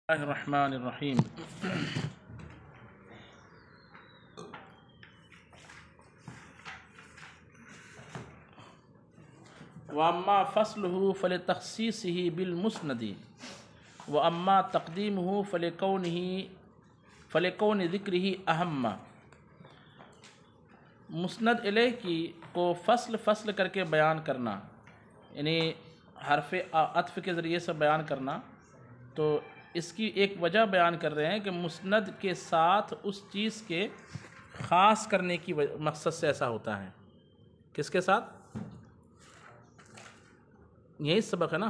اللہ الرحمن الرحیم۔ واما فصلہ فلتخصیصہ بالمسند واما تقدیمہ فلکون ذکرہ اہم۔ مسند الیہ کی کو فصل کر کے بیان کرنا، یعنی حرف عطف کے ذریعے سے بیان کرنا، تو اس کی ایک وجہ بیان کر رہے ہیں کہ مسند کے ساتھ اس چیز کے خاص کرنے کی مقصد سے ایسا ہوتا ہے۔ کس کے ساتھ؟ یہی سبق ہے نا؟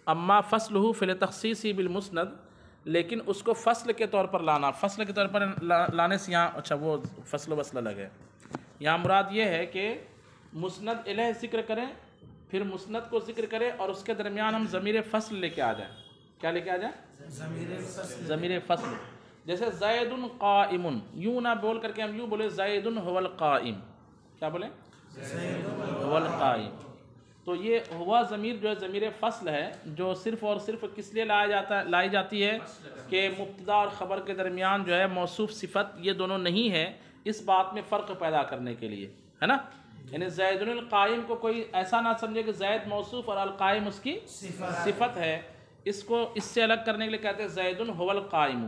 اما فصلہ فلتخصیصہ بالمسند، لیکن اس کو فصل کے طور پر لانا، فصل کے طور پر لانے سے یہاں اچھا وہ فصل و وصل الگ ہے۔ یہاں مراد یہ ہے کہ مسند الیہ ذکر کریں، پھر مسند کو ذکر کریں اور اس کے درمیان ہم ضمیر فصل لے کے آ جائیں۔ کیا لے کے آ جائیں؟ ضمیر فصل۔ جیسے زید قائم، یوں نہ بول کر کے ہم یوں بولے زید هو القائم۔ کیا بولیں؟ هو القائم۔ تو یہ ہوا ضمیر جو ہے ضمیر فصل ہے، جو صرف اور صرف کس لیے لائی جاتی ہے کہ مبتدا اور خبر کے درمیان جو ہے موصوف صفت یہ دونوں نہیں ہے، اس بات میں فرق پیدا کرنے کے لیے، ہے نا؟ یعنی زید القائم کو کوئی ایسا نہ سمجھے کہ زید موصوف اور القائم اس کی صفت ہے، اس کو اس سے الگ کرنے کے لیے کہتے ہیں زید هو القائم۔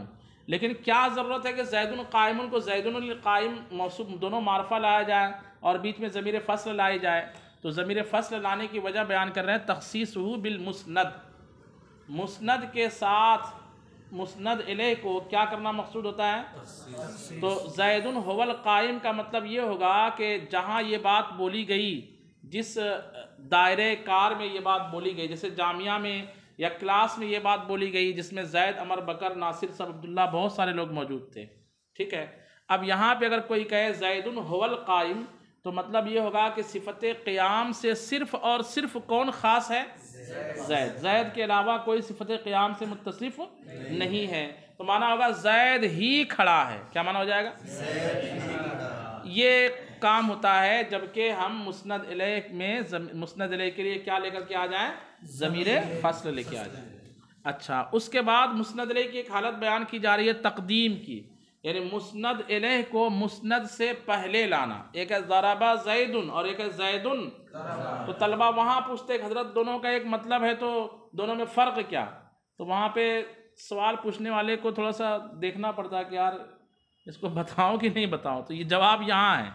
لیکن کیا ضرورت ہے کہ زید قائم کو زید القائم موصوف دونوں معرفہ لایا جائے اور بیچ میں ضمیر فصل لائی جائے؟ تو ضمیر فصل لانے کی وجہ بیان کر رہے ہیں تخصیصہ بالمسند، مسند کے ساتھ مسند الیہ کو کیا کرنا مقصود ہوتا ہے؟ تو زید هو القائم کا مطلب یہ ہوگا کہ جہاں یہ بات بولی گئی، جس دائرے کار میں یہ بات بولی گئی، جیسے جامعہ میں یا کلاس میں یہ بات بولی گئی جس میں زید، عمر، بکر، ناصر، سب عبداللہ بہت سارے لوگ موجود تھے، ٹھیک ہے؟ اب یہاں پہ اگر کوئی کہے زید هو القائم تو مطلب یہ ہوگا کہ صفت قیام سے صرف اور صرف کون خاص ہے؟ زید۔ زید کے علاوہ کوئی صفت قیام سے متصف نہیں ہے، تو معنی ہوگا زید ہی کھڑا ہے۔ کیا معنی ہو جائے گا؟ یہ کام ہوتا ہے جبکہ ہم مسند الیہ میں مسند الیہ کے لیے کیا لے کر کے آ جائیں؟ ضمیر فصل لے کے آ جائیں۔ اچھا، اس کے بعد مسند الیہ کی ایک حالت بیان کی جا رہی ہے تقدیم کی، یعنی مسند الیہ کو مسند سے پہلے لانا۔ ایک ہے ضرب زید اور ایک ہے زید، تو طلبہ وہاں پوچھتے ہیں حضرت دونوں کا ایک مطلب ہے تو دونوں میں فرق کیا؟ تو وہاں پہ سوال پوچھنے والے کو تھوڑا سا دیکھنا پڑتا ہے کہ یار اس کو بتاؤں کہ نہیں بتاؤں، تو یہ جواب یہاں ہے،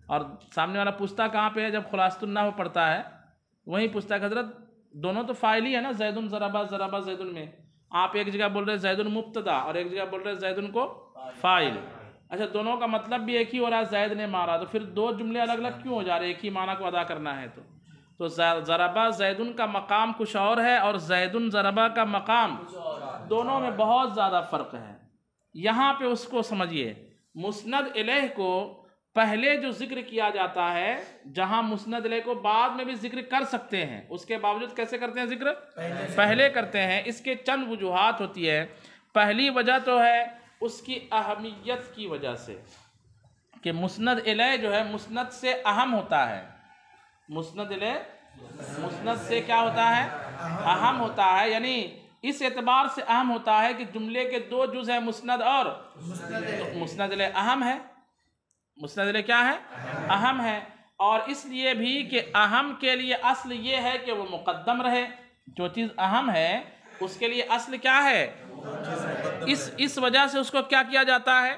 اور سامنے والا پوچھتا کہاں پہ ہے؟ جب خلاصۃ النحو پڑھتا ہے وہیں پوچھتا ہے کہ حضرت دونوں تو فاعل ہی ہے نا، زید ضرب زید میں، آپ ایک جگہ بول رہے زید مبتدا اور ایک جگہ بول رہے زید کو فاعل۔ اچھا، دونوں کا مطلب بھی ایک ہی ہو رہا ہے، زید نے مارا، تو پھر دو جملے الگ الگ کیوں ہو جا رہے؟ ایک ہی معنی کو ادا کرنا ہے تو ضرب زید کا مقام کچھ اور ہے اور زید ضرب کا مقام، دونوں میں بہت زیادہ فرق ہے۔ یہاں پہ اس کو سمجھیے، مسند الیہ کو پہلے جو ذکر کیا جاتا ہے، جہاں مسند الیہ کو بعد میں بھی ذکر کر سکتے ہیں، اس کے باوجود کیسے کرتے ہیں ذکر؟ پہلے کرتے ہیں۔ اس کے چند وجوہات ہوتی ہے۔ پہلی وجہ تو ہے اس کی اہمیت کی وجہ سے کہ مسند الیہ جو ہے مسند سے اہم ہوتا ہے۔ مسند الیہ مسند سے کیا ہوتا ہے؟ اہم ہوتا ہے، یعنی اس اعتبار سے اہم ہوتا ہے کہ جملے کے دو جز ہیں، مسند اور مسند الیہ اہم ہے۔ مسند الیہ کیا ہے؟ اہم ہے، اور اس لیے بھی کہ اہم کے لیے اصل یہ ہے کہ وہ مقدم رہے۔ جو چیز اہم ہے اس کے لیے اصل کیا ہے؟ اس وجہ سے اس کو کیا کیا جاتا ہے؟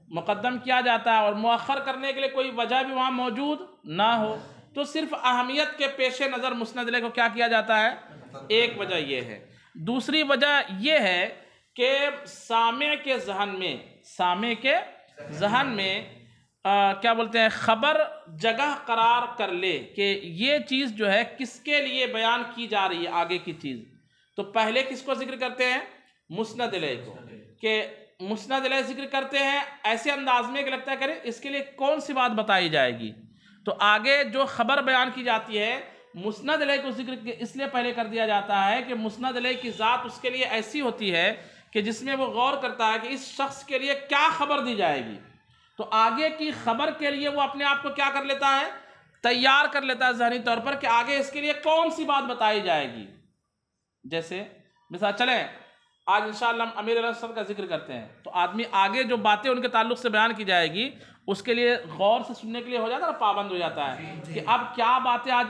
مقدم کیا جاتا ہے، اور مؤخر کرنے کے لیے کوئی وجہ بھی وہاں موجود نہ ہو تو صرف اہمیت کے پیش نظر مسند الیہ کو کیا کیا جاتا ہے؟ ایک وجہ یہ ہے۔ دوسری وجہ یہ ہے کہ سامع کے ذہن میں کیا بولتے ہیں، خبر جگہ قرار کر لے کہ یہ چیز جو ہے کس کے لیے بیان کی جا رہی ہے، آگے کی چیز، تو پہلے کس کو ذکر کرتے ہیں؟ مسند الیہ کو، کہ مسند الیہ ذکر کرتے ہیں ایسے انداز میں کہ لگتا ہے کہ اس کے لیے کون سی بات بتائی جائے گی، تو آگے جو خبر بیان کی جاتی ہے مسند الیہ کو ذکر اس لیے پہلے کر دیا جاتا ہے کہ مسند الیہ کی ذات اس کے لیے ایسی ہوتی ہے کہ جس میں وہ غور کرتا ہے کہ اس شخص کے لیے کیا خبر دی جائے گی، تو آگے کی خبر کے لیے وہ اپنے آپ کو کیا کر لیتا ہے؟ تیار کر لیتا ہے ذہنی طور پر کہ آگے اس کے لیے کون سی بات بتائی جائے گی. جیسے مثال چلیں آج انشاءاللہ ہم امیر علیہ السلام کا ذکر کرتے ہیں تو آدمی آگے جو باتیں ان کے تعلق سے بیان کی جائے گی اس کے لیے غور سے سننے کے لیے ہو جاتا ہے، پابند ہو جاتا ہے کہ اب کیا باتیں آج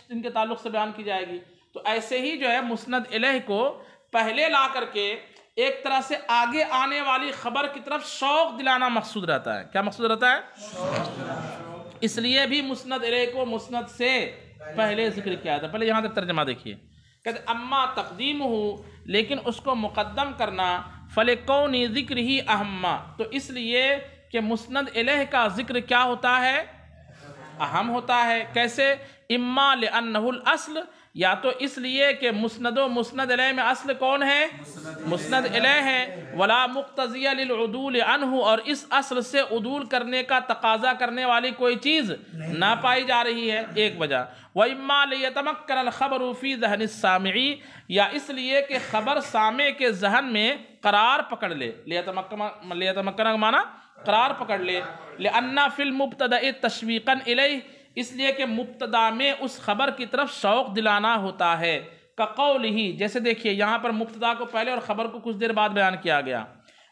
ان کے تعلق سے بیان کی جائے گی. تو ایسے ہی جو ہے مسند الیہ کو پہلے لا کر کے ایک طرح سے آگے آنے والی خبر کی طرف شوق دلانا مقصود رہتا ہے. کیا مقصود رہتا ہے؟ اس لیے بھی مسند الیہ کو مسند سے پہلے ذکر کیا تھا. پہلے یہاں تک ترجمہ دیکھیے، کہتے اما تقدیمہ، لیکن اس کو مقدم کرنا، فلکونی ذکر ہی اہما، تو اس لیے کہ مسند الیہ کا ذکر کیا ہوتا ہے؟ اہم ہوتا ہے. کیسے؟ اما لانہ الاصل، یا تو اس لیے کہ مسند و مسند الیہ میں اصل کون ہے؟ مسند الیہ ہے. ولا مقتضیہ للعدول عنہ، اور اس اصل سے عدول کرنے کا تقاضا کرنے والی کوئی چیز نہ پائی جا رہی ہے، ایک وجہ. وَإِمَّا لِيَتَمَكَّنَ الْخَبَرُ فِي ذَهْنِ السَّامِعِ، یا اس لیے کہ خبر سامع کے ذہن میں قرار پکڑ لے. لیتمکن مانا قرار پکڑ لے. لِأَنَّ فِي الْمُبْتَدَئِ تَشْوِيقًا إِلَيْهِ، اس لیے کہ مبتدا میں اس خبر کی طرف شوق دلانا ہوتا ہے. کقولہ، جیسے دیکھیے یہاں پر مبتدا کو پہلے اور خبر کو کچھ دیر بعد بیان کیا گیا.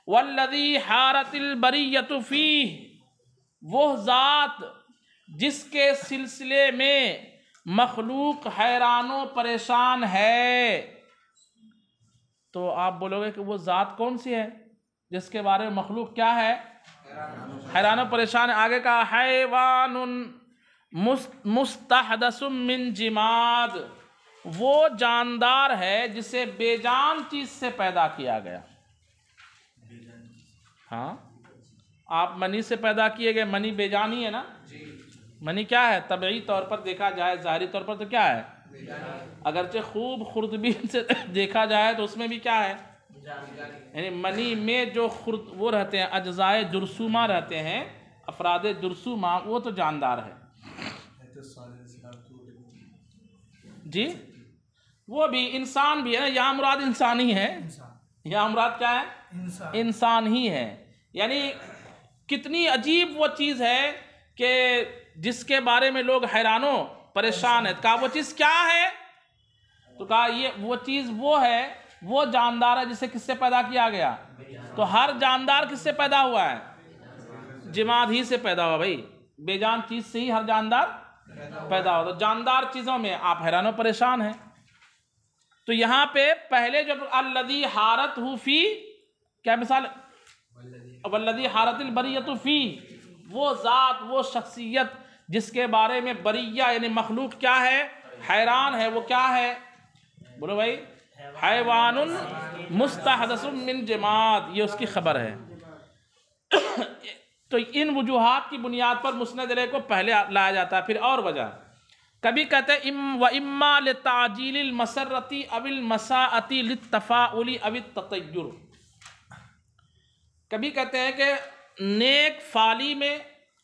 والذی حارت البریۃ فیہ، وہ ذات جس کے سلسلے میں مخلوق حیران و پریشان ہے. تو آپ بولو گے کہ وہ ذات کون سی ہے جس کے بارے میں مخلوق کیا ہے؟ حیران و پریشان ہے. آگے کا حیوان مستحدث من جماد، وہ جاندار ہے جسے بے جان چیز سے پیدا کیا گیا. ہاں، آپ منی سے پیدا کیے گئے، منی بے جان ہی ہے نا. منی کیا ہے؟ طبعی طور پر دیکھا جائے، ظاہری طور پر تو کیا ہے؟ اگرچہ خوب خوردبین سے دیکھا جائے تو اس میں بھی کیا ہے؟ یعنی منی میں جو وہ رہتے ہیں، اجزائے جرثومہ رہتے ہیں، افراد جرثومہ، وہ تو جاندار ہے. جی وہ بھی انسان بھی ہے. یہاں مراد انسان ہی ہے. یہاں مراد کیا ہے؟ انسان ہی ہے. یعنی کتنی عجیب وہ چیز ہے کہ جس کے بارے میں لوگ حیران و پریشان ہیں. کہا وہ چیز کیا ہے؟ تو کہا یہ وہ چیز وہ ہے، وہ جاندار ہے جسے کس سے پیدا کیا گیا. تو ہر جاندار کس سے پیدا ہوا ہے؟ جماد ہی سے پیدا ہوا. بھائی بے جان چیز سے ہی ہر جاندار پیدا ہو. تو جاندار چیزوں میں آپ حیران و پریشان ہیں. تو یہاں پہ پہلے جب الذی حارت ہو فی، کیا مثال؟ والذی حارت البریۃ فی، وہ ذات، وہ شخصیت جس کے بارے میں بریہ یعنی مخلوق کیا ہے؟ حیران ہے. وہ کیا ہے؟ بولو بھائی. حیوان مستحدث من جماد، یہ اس کی خبر ہے. تو ان وجوہات کی بنیاد پر مسند الیہ کو پہلے لایا جاتا ہے. پھر اور وجہ کبھی کہتے ہیں وَإِمَّا لِتَعْجِيلِ الْمَسَرَّةِ أَوِ الْمَسَاءَةِ لِلتَّفَاؤُلِ أَوِ التَّطَيُّرِ، کبھی کہتے ہیں کہ نیک فعلی میں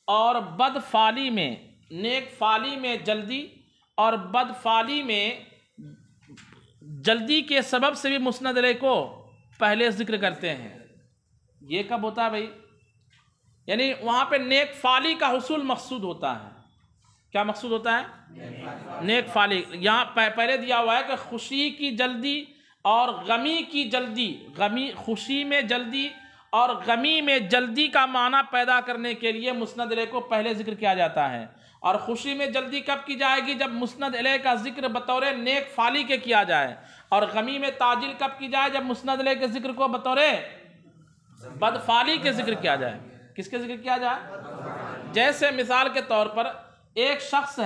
اور بد فعلی میں، نیک فعلی میں جلدی اور بد فعلی میں جلدی کے سبب سے بھی مسند الیہ کو پہلے ذکر کرتے ہیں. یہ کب ہوتا ہے بھائی؟ یعنی وہاں پہ نیک فعلی کا حصول مقصود ہوتا ہے. کیا مقصود ہوتا ہے؟ نیک فعلی. یہاں پہلے دیا ہوا ہے کہ خوشی کی جلدی اور غمی کی جلدی. خوشی میں جلدی اور غمی میں جلدی کا معنی پیدا کرنے کے لیے مسند الیہ کو پہلے ذکر کیا جاتا ہے. اور خوشی میں جلدی کب کی جائے گی؟ جب مسند الیہ کا ذکر بطور نیک فعلی کے کیا جائے. اور غمی میں تعجیل کب کی جائے؟ جب مسند الیہ کے ذکر کو بطور بد فعلی کے ذکر کیا جائے. کس کے ذکر کیا جائے؟ جیسے مثال کے طور پر ایک شخص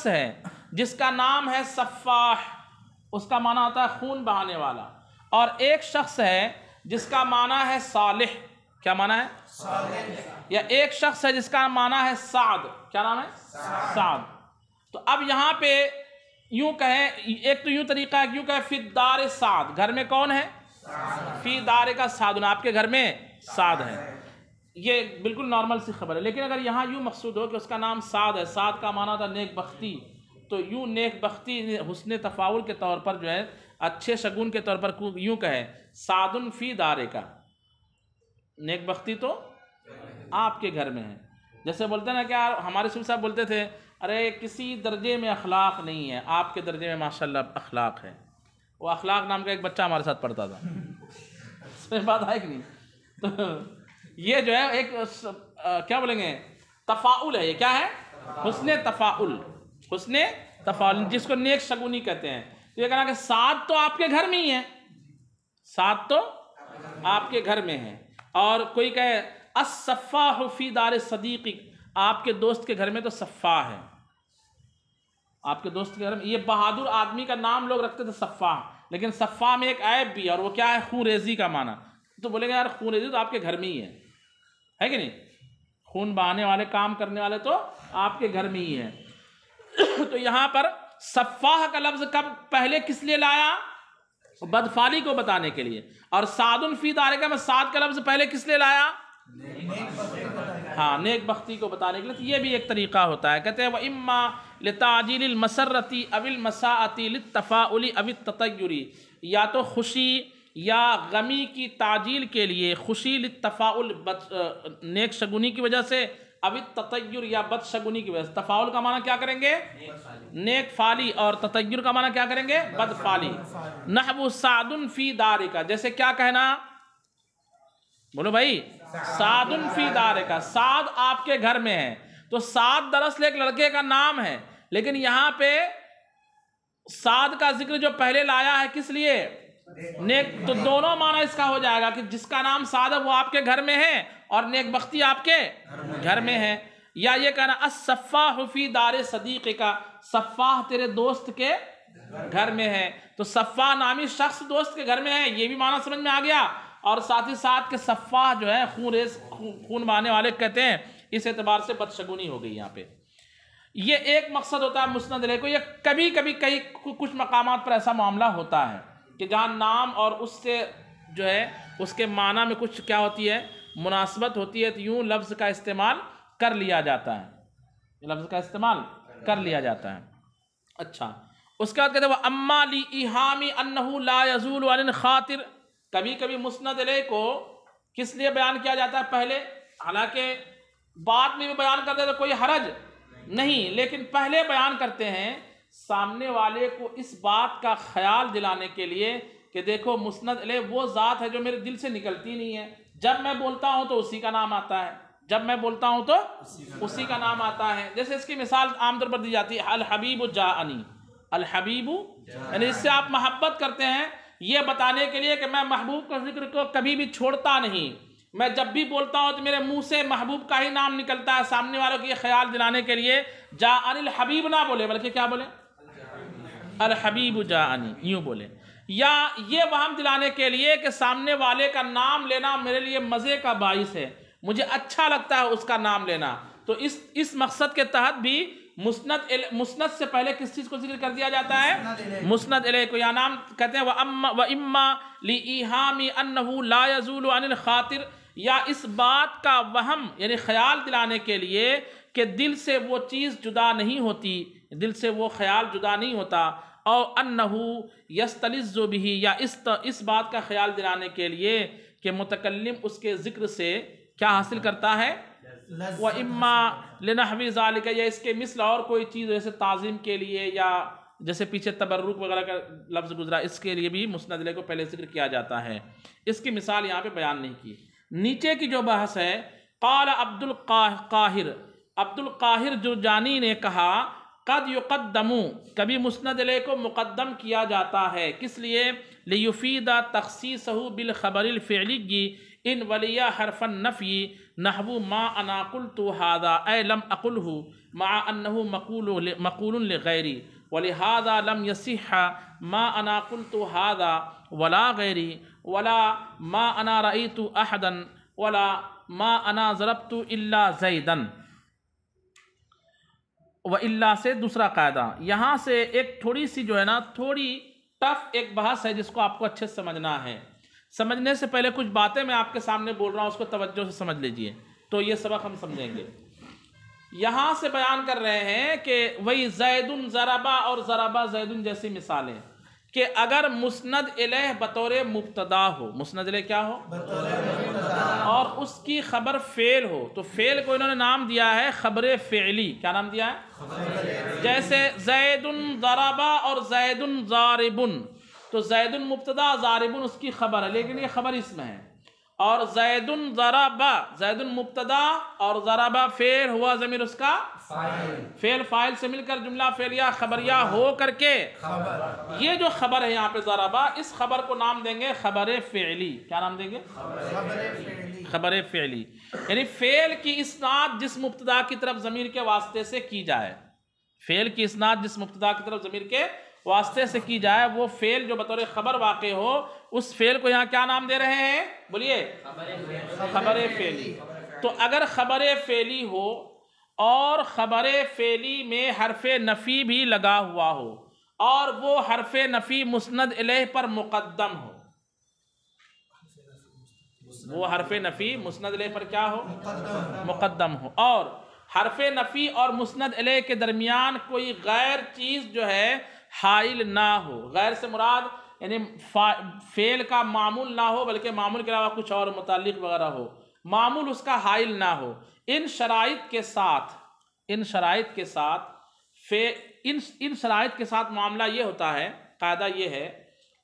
ہے جس کا نام ہے سفاح، اس کا معنی ہوتا ہے خون بہانے والا. اور ایک شخص ہے جس کا معنی ہے صالح. کیا معنی ہے؟ صالح. یا ایک شخص ہے جس کا معنی ہے سعد. کیا نام ہے؟ سعد. تو اب یہاں پہ یوں کہیں، ایک تو یوں طریقہ ہے، یوں کہیں فی الدار سعد، گھر میں کون ہے؟ فی دار کا سعد، آپ کے گھر میں سعد ہے. یہ بالکل نارمل سی خبر ہے. لیکن اگر یہاں یوں مقصود ہو کہ اس کا نام سعد ہے، سعد کا معنی تھا نیک بختی، تو یوں نیک بختی حسن تفاعل کے طور پر جو ہے، اچھے شگون کے طور پر یوں کہے سعد فی دارے کا، نیک بختی تو آپ کے گھر میں ہے. جیسے بولتے ہیں نا کہ یار ہمارے شیخ صاحب بولتے تھے ارے کسی درجے میں اخلاق نہیں ہے، آپ کے درجے میں ماشاءاللہ اخلاق ہے. وہ اخلاق نام کا ایک بچہ ہمارے ساتھ پڑھتا تھا. اس میں بات ہے کہ نہیں؟ تو یہ جو ہے ایک کیا بولیں گے تفاعل ہے. یہ کیا ہے؟ حسن تفاعل. حسن تفاعل جس کو نیک شگونی کہتے ہیں. یہ کہنا کہ سعد تو آپ کے گھر میں ہی ہے، سعد تو آپ کے گھر میں ہے. اور کوئی کہے الصفاح فی دار صدیقک، آپ کے دوست کے گھر میں تو صفاح ہے. آپ کے دوست کے گھر میں یہ بہادر آدمی کا نام لوگ رکھتے تھے صفاح، لیکن صفاح میں ایک عیب بھی ہے، اور وہ کیا ہے؟ خون ریزی کا معنی. تو بولے گا یار خون ریزی تو آپ کے گھر میں ہی ہے کہ نہیں؟ خون بہانے والے کام کرنے والے تو آپ کے گھر میں ہی ہے. تو یہاں پر صفاح کا لفظ کب پہلے کس لیے لایا؟ بدفعلی کو بتانے کے لیے. اور سعد فی دارک میں سعد کا لفظ پہلے کس لیے لایا؟ ہاں نیک بختی کو بتانے کے لیے. تو یہ بھی ایک طریقہ ہوتا ہے. کہتے ہیں وَإِمَّا لِتَعْجِيلِ الْمَسَرَّةِ أَوِ الْمَسَاءَةِ لِلتَّفَاؤُلِ أَوِ التَّطَيُّرِ، یا تو خوشی یا غمی کی تعجیل کے لیے، خوشی للتفاؤل نیک شگونی کی وجہ سے، اب التطیر یا بد شگونی کی وجہ سے. تفاؤل کا معنی کیا کریں گے؟ نیک فعلی، اور تطیر کا معنی کیا کریں گے؟ بد فعلی. نحو سعد فی دارک، جیسے کیا کہنا؟ بولو بھائی. سعد فی دارک، سعد آپ کے گھر میں ہے. تو سعد دراصل ایک لڑکے کا نام ہے، لیکن یہاں پہ سعد کا ذکر جو پہلے لایا ہے کس لیے؟ نیک. تو دونوں معنی اس کا ہو جائے گا کہ جس کا نام سعد ہے وہ آپ کے گھر میں ہے، اور نیک بختی آپ کے گھر میں ہے. یا یہ کہنا الصفاح فی دار صدیقک، صفاح تیرے دوست کے گھر میں ہے. تو صفاح نامی شخص دوست کے گھر میں ہے، یہ بھی معنی سمجھ میں آ گیا. اور ساتھ ہی ساتھ کہ صفاح جو ہے خون بہانے والے کہتے ہیں، اس اعتبار سے بدشگونی ہو گئی یہاں پہ. یہ ایک مقصد ہوتا ہے مسند علیہ کو. یہ کبھی کبھی کچھ مقامات پر ایسا معاملہ ہوتا ہے کہ جہاں نام اور اس سے جو ہے اس کے معنی میں کچھ کیا ہوتی ہے؟ مناسبت ہوتی ہے، تو یوں لفظ کا استعمال کر لیا جاتا ہے. لفظ کا استعمال کر لیا جاتا ہے. اچھا، اس کے بعد کہتے ہیں وَأَمَّا لِإِيهَامِ أَنَّهُ لَا يَزُولُ عَنِ الْخَاطِرِ. کبھی کبھی مسند علیہ کو کس لیے بیان کیا جاتا ہے پہلے؟ حالانکہ بعد میں بھی بیان کرتے تو کوئی حرج نہیں، لیکن پہلے بیان کرتے ہیں سامنے والے کو اس بات کا خیال دلانے کے لیے کہ دیکھو مسند علیہ وہ ذات ہے جو میرے دل سے نکلتی نہیں ہے. جب میں بولتا ہوں تو اسی کا نام آتا ہے، جب میں بولتا ہوں تو اسی کا نام آتا ہے. جیسے اس کی مثال عام طور پر دی جاتی ہے الحبیب جاءنی. الحبیب یعنی اس سے آپ محبت کرتے ہیں، یہ بتانے کے لیے کہ میں محبوب کا ذکر کو کبھی بھی چھوڑتا نہیں. میں جب بھی بولتا ہوں تو میرے منہ سے محبوب کا ہی نام نکلتا ہے. سامنے والوں کو یہ خیال دلانے کے لیے جاءنی الحبیب نہ بولے، بلکہ کیا بولے؟ الحبیب جاءنی، یوں بولے. یا یہ وہم دلانے کے لیے کہ سامنے والے کا نام لینا میرے لیے مزے کا باعث ہے، مجھے اچھا لگتا ہے اس کا نام لینا. تو اس مقصد کے تحت بھی مسند سے پہلے کس چیز کو ذکر کر دیا جاتا ہے؟ مسند علیہ کو. یا نام کہتے ہیں وَإِمَّا لِإِيهَامِ أَنَّهُ لَا يَزُولُ عَنِ الْخَاطِرِ، یا اس بات کا وہم یعنی خیال دلانے کے لیے کہ دل سے وہ چیز جدا نہیں ہوتی، دل سے وہ خیال جدا نہیں ہوتا. او أَنَّهُ يَسْتَلِذُّ بِهِ، یا اس بات کا خیال دلانے کے لیے کہ متکلم اس کے ذکر سے کیا حاصل کرتا ہے؟ وَإِمَّا لِنَحْوِ ذَلِكَ، یا اس کے مثل اور کوئی چیز جیسے تعظیم کے لیے، یا جیسے پیچھے تبرک وغیرہ کا لفظ گزرا، اس کے لیے بھی مسند علیہ کو پہلے ذکر کیا جاتا ہے. اس کی مثال یہاں پہ بیان نہیں کی. نیچے کی جو بحث ہے، قال عبد القاہر جرجانی نے کہا قد یقدم، کبھی مسند علیہ کو مقدم کیا جاتا ہے. کس لیے؟ لیفید تخصیصہ بالخبر الفعلی ان ولیہ حرف النفی نحو ما انا قلت هذا اے لم اقلہ مع انہ مقول لغیری ولہذا لم یصح ما انا قلت هذا ولا غیری ولا ما انا رأیت احدا ولا ما انا ضربت الا زیدا. وَإِلَّا سے دوسرا قاعدہ. یہاں سے ایک تھوڑی سی جو ہے نا تھوڑی ٹف ایک بحث ہے جس کو آپ کو اچھے سے سمجھنا ہے. سمجھنے سے پہلے کچھ باتیں میں آپ کے سامنے بول رہا ہوں، اس کو توجہ سے سمجھ لیجئے تو یہ سبق ہم سمجھیں گے. یہاں سے بیان کر رہے ہیں کہ وہی زید ضربا اور ضربا زید جیسی مثالیں کہ اگر مسند الیہ بطور مبتدا ہو، مسند الیہ کیا ہو؟ اور اس کی خبر فعل ہو تو فعل کو انہوں نے نام دیا ہے خبر فعلی. کیا نام دیا ہے؟ جیسے زید ضرب اور زید ضارب، تو زید مبتدا ضارب اس کی خبر ہے لیکن یہ خبر اسم ہے. اور زید ضرب، زید مبتدا اور ضرب فعل ہوا ضمیر اس کا فعل، فاعل سے مل کر جملہ فعلیہ خبریہ ہو کر کے یہ جو خبر ہے یہاں پہ ضربہ، اس خبر کو نام دیں گے خبر فعلی. کیا نام دیں گے؟ خبر فعلی. یعنی فعل کی اسناد جس مبتدا کی طرف ضمیر کے واسطے سے کی جائے، فعل کی اسناد جس مبتدا کی طرف ضمیر کے واسطے سے کی جائے، وہ فعل جو بطور خبر واقع ہو، اس فعل کو یہاں کیا نام دے رہے ہیں؟ بولیے. خبر فعلی. تو اگر خبر فعلی ہو اور خبر فعلی میں حرف نفی بھی لگا ہوا ہو اور وہ حرف نفی مسند الیہ پر مقدم ہو، وہ حرف نفی مسند الیہ پر کیا ہو؟ مقدم ہو، اور حرف نفی اور مسند الیہ کے درمیان کوئی غیر چیز جو ہے حائل نہ ہو. غیر سے مراد یعنی فعل کا معمول نہ ہو بلکہ معمول کے علاوہ کچھ اور متعلق وغیرہ ہو، معمول اس کا حائل نہ ہو. ان شرائط کے ساتھ ان شرائط کے ساتھ معاملہ یہ ہوتا ہے، قاعدہ یہ ہے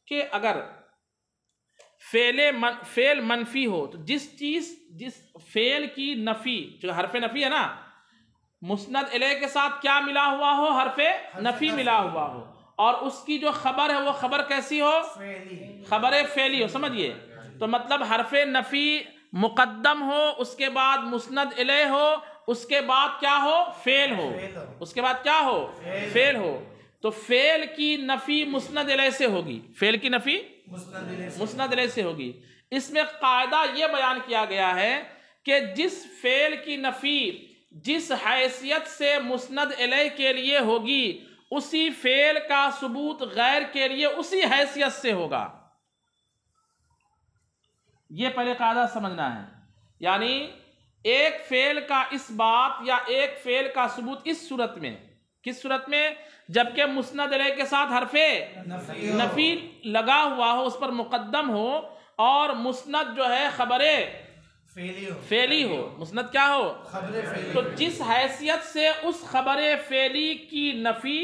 کہ اگر فعل منفی ہو تو جس فعل کی نفی، جو حرف نفی ہے نا، مسند الیہ کے ساتھ کیا ملا ہوا ہو؟ حرف نفی ملا ہوا ہو، اور اس کی جو خبر ہے وہ خبر کیسی ہو؟ خبر فعلی ہو. سمجھئے؟ تو مطلب حرف نفی مقدم ہو، اس کے بعد مسند الیہ ہو، اس کے بعد کیا ہو؟ فعل ہو. اس کے بعد کیا ہو؟ فعل ہو. تو فعل کی نفی مسند الیہ سے ہوگی، فعل کی نفی مسند الیہ سے ہوگی. اس میں قاعدہ یہ بیان کیا گیا ہے کہ جس فعل کی نفی جس حیثیت سے مسند الیہ کے لیے ہوگی، اسی فعل کا ثبوت غیر کے لیے اسی حیثیت سے ہوگا. یہ پہلے قاعدہ سمجھنا ہے. یعنی ایک فعل کا اس بات یا ایک فعل کا ثبوت اس صورت میں، کس صورت میں؟ جبکہ مسند الیہ کے ساتھ حرف نفی لگا ہوا ہو، اس پر مقدم ہو، اور مسند جو ہے خبر فعلی ہو. مسند کیا ہو؟ تو جس حیثیت سے اس خبر فعلی کی نفی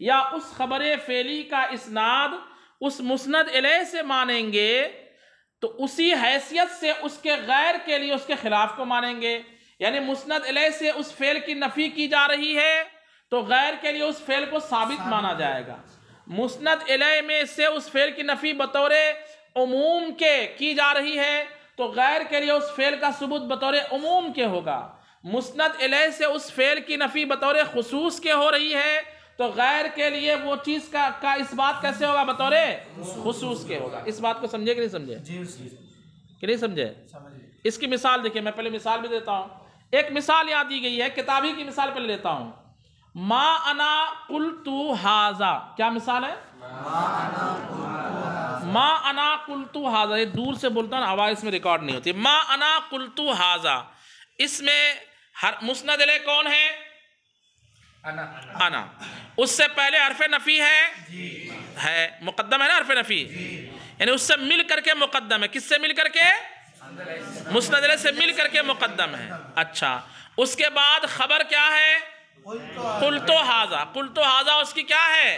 یا اس خبر فعلی کا اسناد اس مسند الیہ سے مانیں گے، تو اسی حیثیت سے اس کے غیر کے لیے اس کے خلاف کو مانیں گے. یعنی مسند الیہ سے اس فعل کی نفی کی جا رہی ہے تو غیر کے لیے اس فعل کو ثابت مانا جائے گا. مسند الیہ میں سے اس فعل کی نفی بطور عموم کے کی جا رہی ہے تو غیر کے لیے اس فعل کا ثبوت بطور عموم کے ہوگا. مسند الیہ سے اس فعل کی نفی بطور خصوص کے ہو رہی ہے تو غیر کے لیے وہ چیز کا اس بات کیسے ہوگا؟ بطور خصوص کے ہوگا. اس بات کو سمجھے کہ نہیں سمجھے؟ کہ نہیں سمجھے؟ اس کی مثال دیکھیں، میں پہلے مثال بھی دیتا ہوں. ایک مثال یہاں دی گئی ہے، کتابی کی مثال پہلے لیتا ہوں. ما انا قلت ھذا، کیا مثال ہے؟ ما انا قلت ھذا. یہ دور سے بولتا ہوں، آواز اس میں ریکارڈ نہیں ہوتی. ما انا قلت ھذا، اس میں مسند الیہ کون ہے؟ انا. اس سے پہلے حرف نفی ہے مقدم ہے نا حرف نفی، یعنی اس سے مل کر کے مقدم ہے. کس سے مل کر کے؟ مسند الیہ سے مل کر کے مقدم ہے. اچھا، اس کے بعد خبر کیا ہے؟ قلت ھذا. قلت ھذا اس کی کیا ہے؟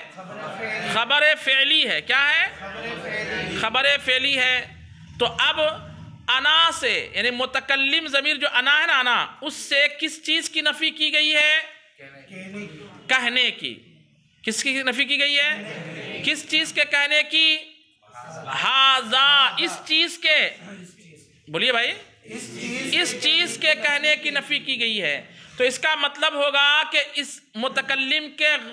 خبر فعلی ہے. کیا ہے؟ خبر فعلی ہے. تو اب انا سے، یعنی متکلم ضمیر جو انا ہے نا، انا، اس سے کس چیز کی نفی کی گئی ہے؟ کہنے کی. کس کی نفی کی گئی ہے؟ کس چیز کے کہنے کی؟ ھذا، اس چیز کے، بولیے بھائی، اس چیز کے کہنے کی نفی کی گئی ہے. تو اس کا مطلب ہوگا کہ اس متکلم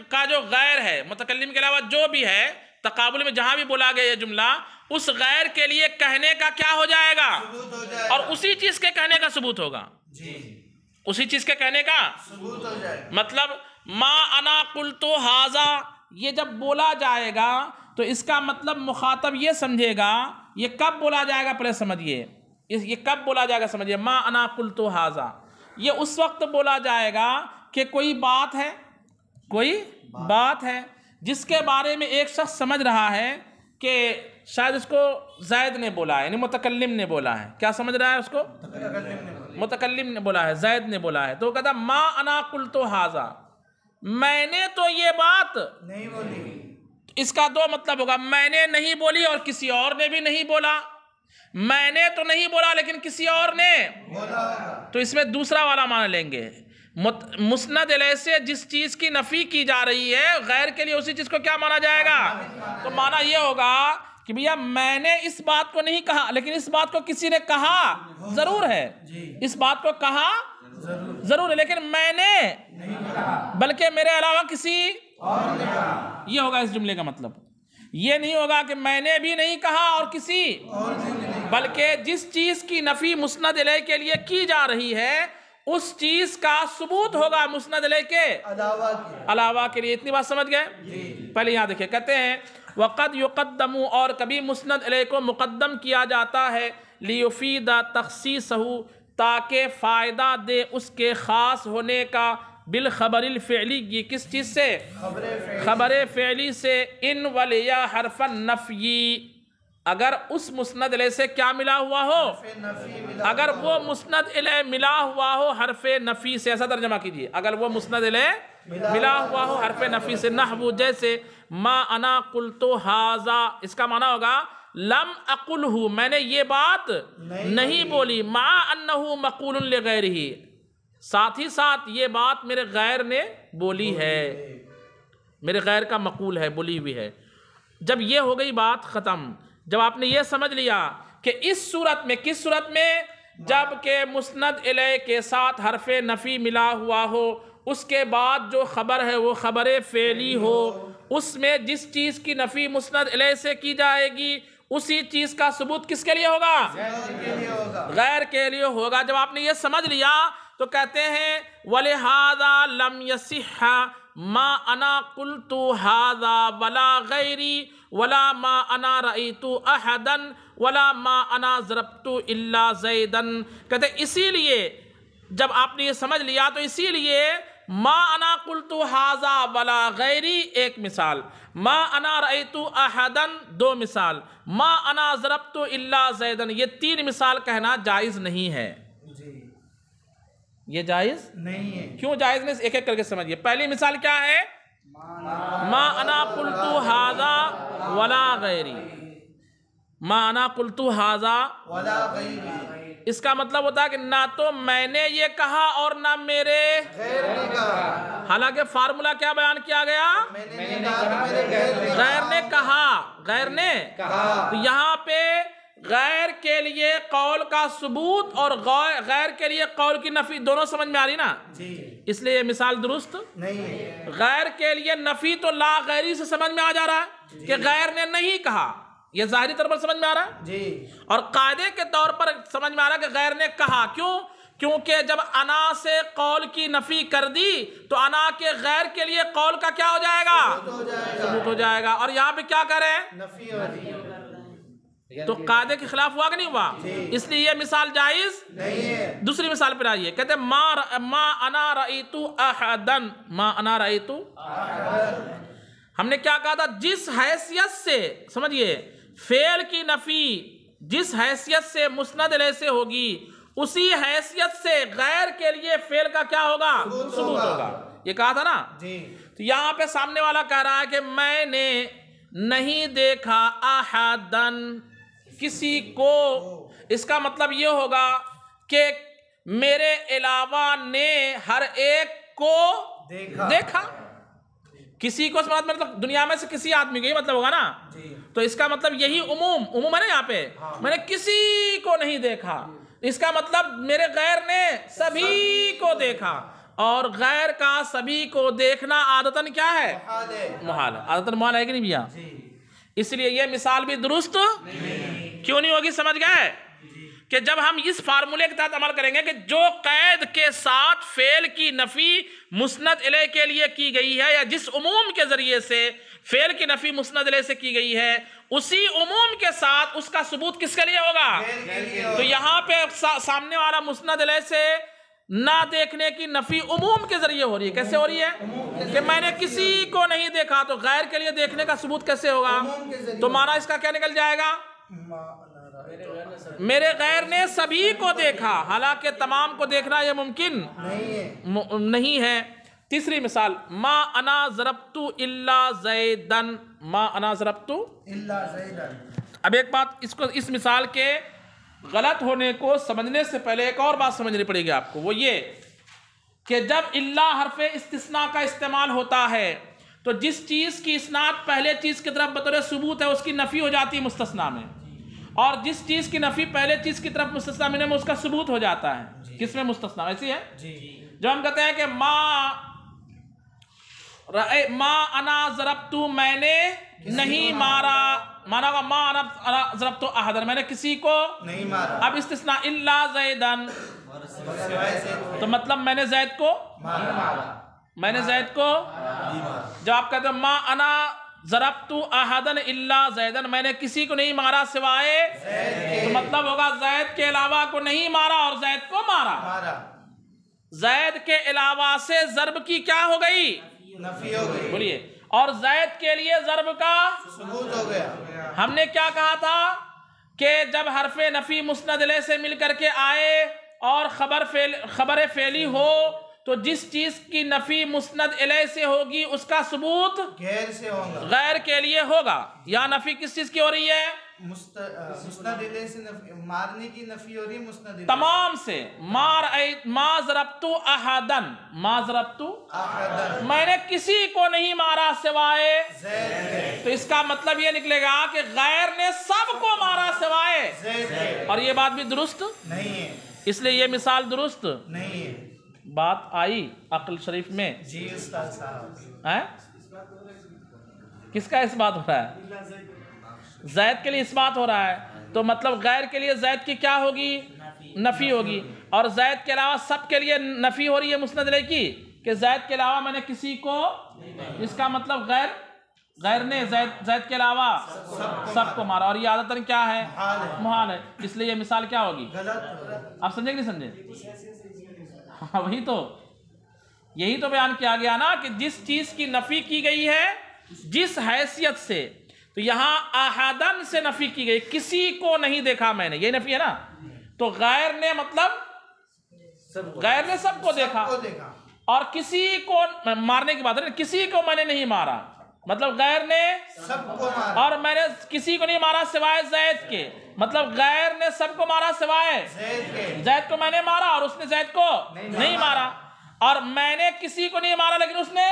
کا جو غیر ہے، متکلم کے علاوہ جو بھی ہے، تقابل میں جہاں بھی بولا گیا یہ جملہ، اس غیر کے لیے کہنے کا کیا ہو جائے گا؟ اور اسی چیز کے کہنے کا ثبوت ہوگا. اسی چیز کے کہنے کا ثبوت ہو جائے. مطلب ما انا قلت ھذا یہ جب بولا جائے گا تو اس کا مطلب مخاطب یہ سمجھے گا. یہ کب بولا جائے گا پہلے سمجھیے، یہ کب بولا جائے گا سمجھیے. ما انا قلت ھذا یہ اس وقت بولا جائے گا کہ کوئی بات ہے، کوئی بات ہے جس کے بارے میں ایک شخص سمجھ رہا ہے کہ شاید اس کو زید نے بولا ہے، یعنی متکلم نے بولا ہے. کیا سمجھ رہا ہے اس کو؟ متکلم نے بولا ہے، زید نے بولا ہے. تو وہ کہتا ما انا قلت ھذا، میں نے تو یہ بات نہیں بولی. اس کا دو مطلب ہوگا، میں نے نہیں بولی اور کسی اور نے بھی نہیں بولا. میں نے تو نہیں بولا لیکن کسی اور نے بولا. تو اس میں دوسرا والا معنی لیں گے. مسند الیہ سے جس چیز کی نفی کی جا رہی ہے غیر کے لیے اسی چیز کو کیا مانا جائے گا؟ تو معنی یہ ہوگا کہ بھیا میں نے اس بات کو نہیں کہا لیکن اس بات کو کسی نے کہا ضرور ہے. اس بات کو کہا ضرور ہے لیکن میں نے بلکہ میرے علاوہ کسی اور نے کہا. یہ ہوگا اس جملے کا مطلب. یہ نہیں ہوگا کہ میں نے بھی نہیں کہا اور کسی اور بلکہ جس چیز کی نفی مسند الیہ کے لیے کی جا رہی ہے اس چیز کا ثبوت ہوگا مسند الیہ کے علاوہ کے لیے. اتنی بات سمجھ گئے؟ پہلے یہاں دیکھیں، کہتے ہیں وقد یقدم، اور کبھی مسند الیہ کو مقدم کیا جاتا ہے لیفید تخصیصہ، تاکہ فائدہ دے اس کے خاص ہونے کا، بالخبر الفعلی، یہ کس چیز سے؟ خبر فعلی سے. ان ولیا حرف النفی، اگر اس مسند الیہ سے کیا ملا ہوا ہو؟ اگر وہ مسند الیہ ملا ہوا ہو حرف نفی سے. ایسا ترجمہ کیجئے، اگر وہ مسند الیہ ملا ہوا ہو حرف نفی سے. نحو جیسے ما انا قلت ھذا، اس کا معنی ہوگا لم اقلہ، میں نے یہ بات نہیں بولی. مع انہ مقول لغیرہ، ساتھ ہی ساتھ یہ بات میرے غیر نے بولی ہے، میرے غیر کا مقول ہے، بولی ہوئی ہے. جب یہ ہو گئی بات ختم، جب آپ نے یہ سمجھ لیا کہ اس صورت میں، کس صورت میں؟ جب کہ مسند الیہ کے ساتھ حرف نفی ملا ہوا ہو، اس کے بعد جو خبر ہے وہ خبر فعلی ہو، اس میں جس چیز کی نفی مسند الیہ سے کی جائے گی اسی چیز کا ثبوت کس کے لیے ہوگا؟ غیر کے لیے ہوگا. جب آپ نے یہ سمجھ لیا تو کہتے ہیں وَلِهَذَا لَمْ يَصِحَّ مَا أَنَا قُلْتُ هَذَا وَلَا غَيْرِي وَلَا مَا أَنَا رَأَيْتُ أَحَدًا وَلَا مَا أَنَا ضَرَبْتُ إِلَّا زَيْدًا. کہتے ہیں اسی لیے جب آپ نے یہ سمجھ لیا تو اسی لیے ما انا قلت ھذا ولا غیری ایک مثال، ما انا رأیت احدا دو مثال، ما انا ضربت الا زیدا یہ تین مثال کہنا جائز نہیں ہے. یہ جائز نہیں ہے. کیوں جائز نہیں؟ ایک ایک کر کے سمجھیے. پہلی مثال کیا ہے؟ ما انا قلت ھذا ولا غیری، ما انا قلت ھذا ولا غیری. اس کا مطلب ہوتا ہے کہ نہ تو میں نے یہ کہا اور نہ میرے غیر نے کہا. حالانکہ فارمولا کیا بیان کیا گیا؟ غیر نے کہا، غیر نے کہا. تو یہاں پہ غیر کے لیے قول کا ثبوت اور غیر کے لیے قول کی نفی دونوں سمجھ میں آ رہی نا؟ اس لیے یہ مثال درست نہیں ہے. غیر کے لیے نفی تو لا غیری سے سمجھ میں آ جا رہا ہے کہ غیر نے نہیں کہا، یہ ظاہری طور پر سمجھ میں آ رہا ہے جی. اور قاعدے کے طور پر سمجھ میں آ رہا ہے کہ غیر نے کہا. کیوں؟ کیونکہ جب انا سے قول کی نفی کر دی تو انا کے غیر کے لیے قول کا کیا ہو جائے گا؟ ثبوت ہو جائے گا. اور یہاں پہ کیا کریں؟ نفی ہو رہی ہے. تو قاعدے کے خلاف ہوا کہ نہیں ہوا؟ اس لیے یہ مثال جائز نہیں ہے. دوسری مثال پر آئیے، کہتے ہیں ما انا رأیت احدا، ما انا رأیت. ہم نے کیا کہا تھا؟ جس حیثیت سے، سمجھئے، فعل کی نفی جس حیثیت سے مسند الیہ سے ہوگی اسی حیثیت سے غیر کے لیے فعل کا کیا ہوگا؟ ثبوت ہوگا. یہ کہا تھا نا؟ تو یہاں پہ سامنے والا کہہ رہا ہے کہ میں نے نہیں دیکھا احدن، کسی کو. اس کا مطلب یہ ہوگا کہ میرے علاوہ نے ہر ایک کو دیکھا. کسی کو مطلب دنیا میں سے کسی آدمی کو یہ مطلب ہوگا نا. تو اس کا مطلب یہی عموم ہے نا. یہاں پہ میں نے کسی کو نہیں دیکھا، اس کا مطلب میرے غیر نے سبھی کو دیکھا. اور غیر کا سبھی کو دیکھنا عادتاً کیا ہے؟ محال ہے. عادتاً محال ہے کہ نہیں بھیا؟ اس لیے یہ مثال بھی درست کیوں نہیں ہوگی؟ سمجھ گئے کہ جب ہم اس فارمولے کے تحت عمل کریں گے کہ جو قید کے ساتھ فعل کی نفی مسند الیہ کے لیے کی گئی ہے یا جس عموم کے ذریعے سے فعل کی نفی مسند الیہ سے کی گئی ہے اسی عموم کے ساتھ اس کا ثبوت کس کے لیے ہوگا؟ تو یہاں پہ سامنے والا مسند الیہ سے نہ دیکھنے کی نفی عموم کے ذریعے ہو رہی ہے. کیسے ہو رہی ہے کہ میں نے کسی کو نہیں دیکھا, تو غیر کے لیے دیکھنے کا ثبوت کیسے ہوگا؟ تو معنی اس کا کیا نکل جائے گا؟ میرے غیر نے سبھی کو دیکھا, حالانکہ تمام کو دیکھنا یہ ممکن نہیں ہے. تیسری مثال, ما انا ضربت الا زیدن, ما انا ضربت الا زیدن. اب ایک بات, اس مثال کے غلط ہونے کو سمجھنے سے پہلے ایک اور بات سمجھنی پڑے گی آپ کو, وہ یہ کہ جب الا حرف استثناء کا استعمال ہوتا ہے تو جس چیز کی اسناد پہلے چیز کی طرف بطور ثبوت ہے اس کی نفی ہو جاتی ہے مستثنیٰ میں, اور جس چیز کی نفی پہلے چیز کی طرف مستثنیٰ میں اس کا ثبوت ہو جاتا ہے. کس میں مستثنیٰ ایسی ہے؟ جو ہم کہتے ہیں کہ ما انا ضربت, میں نے نہیں مارا, مانا ہوگا ما انا ضربت احدن, میں نے کسی کو نہیں مارا. اب استثناء الا زیدن, تو مطلب میں نے زید کو مارا, میں نے زید کو. جب آپ کہتے ہیں ما انا ضربت احدن الا زیدن, میں نے کسی کو نہیں مارا سوائے, تو مطلب ہوگا زید کے علاوہ کو نہیں مارا اور زید کو مارا. زید کے علاوہ سے ضرب کی کیا ہو گئی؟ نفی ہو گئی. بولیے, اور زید کے لیے ضرب کا ثبوت ہو گیا. ہم نے کیا کہا تھا کہ جب حرف نفی مسند الیہ سے مل کر کے آئے اور خبر فعلی ہو تو جس چیز کی نفی مسند الیہ سے ہوگی اس کا ثبوت غیر سے ہوگا, غیر کے لیے ہوگا. یا نفی کس چیز کی ہو رہی ہے؟ مسند الیہ سے مارنے کی نفی ہو رہی ہے مسند الیہ تمام سے. ما ضربت احدن, ما ضربت احدن, میں نے کسی کو نہیں مارا سوائے زید. تو اس کا مطلب یہ نکلے گا کہ غیر نے سب کو مارا سوائے زید, اور یہ بات بھی درست نہیں ہے, اس لیے یہ مثال درست نہیں ہے. بات آئی عقل شریف میں؟ جی استاد صاحب. کس کا اس بات ہو رہا ہے؟ زید کے لیے اس بات ہو رہا ہے, تو مطلب غیر کے لیے زید کی کیا ہوگی؟ نفی ہوگی, اور زید کے علاوہ سب کے لیے نفی ہو رہی ہے مسند الیہ کی کہ زید کے علاوہ میں نے کسی کو, اس کا مطلب غیر نے زید کے علاوہ سب کو مارا, اور یہ عادتاً کیا ہے؟ محال ہے. اس لیے یہ مثال کیا ہوگی؟ آپ سمجھے کہ نہیں سمجھے؟ ہاں وہی تو, یہی تو بیان کیا گیا نا کہ جس چیز کی نفی کی گئی ہے جس حیثیت سے, تو یہاں احدن سے نفی کی گئی, کسی کو نہیں دیکھا میں نے, یہ نفی ہے نا. تو غیر نے مطلب غیر نے سب کو دیکھا, اور کسی کو مارنے کی بات ہے, کسی کو میں نے نہیں مارا, مطلب غیر نے سب کو مارا, اور میں نے کسی کو نہیں مارا سوائے زید کے, مطلب غیر نے سب کو مارا سوائے زید کو میں نے مارا اور اس نے زید کو نہیں مارا, اور میں نے کسی کو نہیں مارا لیکن اس نے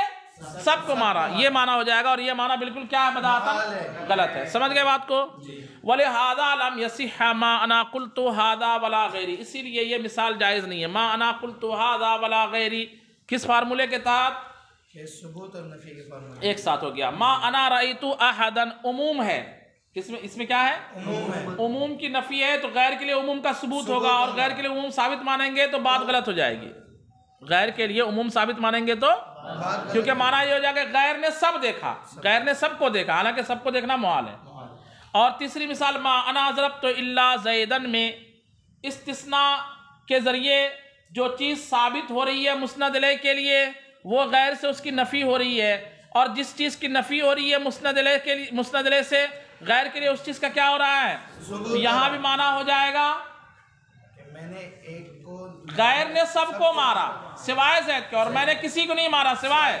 سب کو مارا. یہ معنی ہو جائے گا, اور یہ معنی بالکل کیا ہے؟ بداہتاً غلط ہے. سمجھ گئے بات کو؟ وَلِهَذَا لَمْ يَصِحَّ مَا أَنَا قُلْتُ هَذَا وَلَا غَيْرِ, اسی لیے یہ مثال جائز نہیں ہے. مَا أَنَا قُلْتُ هَذَا وَلَا غَيْرِ کس فارمولے کے تحت؟ ثبوت اور نفی کے فارمولے ایک ساتھ ہو گیا. مَا أَنَا رَأَيْتُ أَحَدًا عموم ہے, اس میں کیا ہے؟ عموم کی نفی ہے, تو غیر کے لیے عموم کا ثبوت ہوگا, اور غیر کے لیے عموم ثابت مانیں گے تو بات غلط ہو جائے گی. غیر کے لیے عموم ثابت مانیں گے تو, کیونکہ معنی یہ ہو جائے کہ غیر نے سب دیکھا, غیر نے سب کو دیکھا, حالانکہ سب کو دیکھنا محال ہے. اور تیسری مثال ما انا ضربت الا زیدن میں استثناء کے ذریعے جو چیز ثابت ہو رہی ہے مسند الیہ کے لیے وہ غیر سے اس کی نفی ہو رہی ہے, اور جس چیز کی نفی ہو رہی ہے مسند الیہ سے غیر کے لیے اس چیز کا کیا ہو رہا ہے؟ تو یہاں بھی معنی ہو جائے گا میں نے ایک کو, غیر نے سب کو مارا سوائے زید کے, اور میں نے کسی کو نہیں مارا سوائے,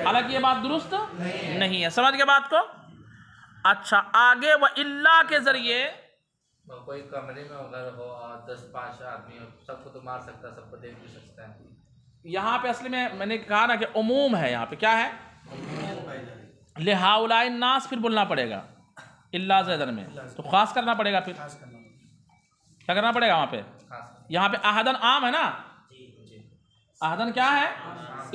حالانکہ یہ بات درست نہیں ہے. سمجھ گئے بات کو؟ اچھا آگے وَإِلَّا کے ذریعے کوئی کمرے میں اگر ہو اور 10-5 آدمی ہو, سب کو تو مار سکتا ہے, سب کو دیکھ بھی سکتا ہے. یہاں پہ اصل میں نے کہا نا کہ عموم ہے, یہاں پہ کیا ہے؟ لِهَؤُلَاءِ النَّاسِ پھر بولنا پڑے گا اِلَّا زیدن میں, تو خاص کرنا پڑے گا. پھر کیا کرنا پڑے گا وہاں پہ؟ یہاں پہ احدن عام ہے نا, احدن کیا ہے؟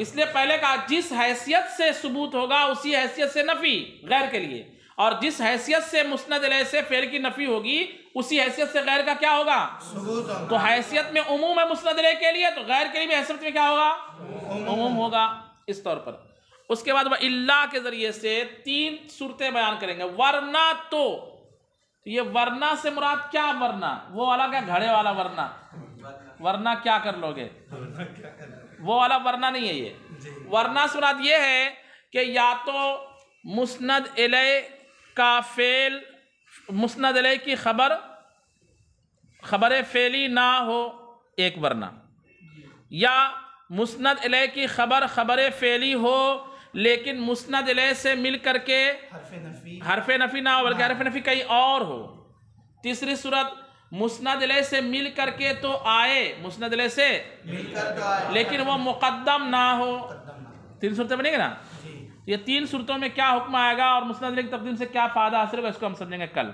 اس لیے پہلے کہا جس حیثیت سے ثبوت ہوگا اسی حیثیت سے نفی غیر کے لیے, اور جس حیثیت سے مسند الیہ سے فعل کی نفی ہوگی اسی حیثیت سے غیر کا کیا ہوگا؟ تو حیثیت میں عموم ہے مسند الیہ کے لیے, تو غیر کے لیے بھی حیثیت میں کیا ہوگا؟ عموم ہوگا. اس طور پر اس کے بعد وَإِلَّا کے ذریعے سے 3 صورتیں بیان کریں گے. ورنہ تو یہ ورنہ سے مراد کیا؟ ورنہ وہ والا کیا گھڑے والا ورنہ, ورنہ کیا کر لو گے, وہ والا ورنہ نہیں ہے یہ ورنہ مراد یہ ہے کہ یا تو مسند الیہ کا فعل مسند الیہ کی خبر فعلی نہ ہو ایک ورنہ یا مسند الیہ کی خبر فعلی ہو لیکن مسند الیہ سے مل کر کے حرف نفی نہ ہو بلکہ حرف نفی کہیں اور ہو تیسری صورت مسند الیہ سے مل کر کے تو آئے مسند الیہ سے لیکن وہ مقدم نہ ہو تین صورتیں بنے گی نا یہ تین صورتوں میں کیا حکم آئے گا اور مسند الیہ کی تقدیم سے کیا فائدہ حاصل ہوگا اس کو ہم سمجھیں گے کل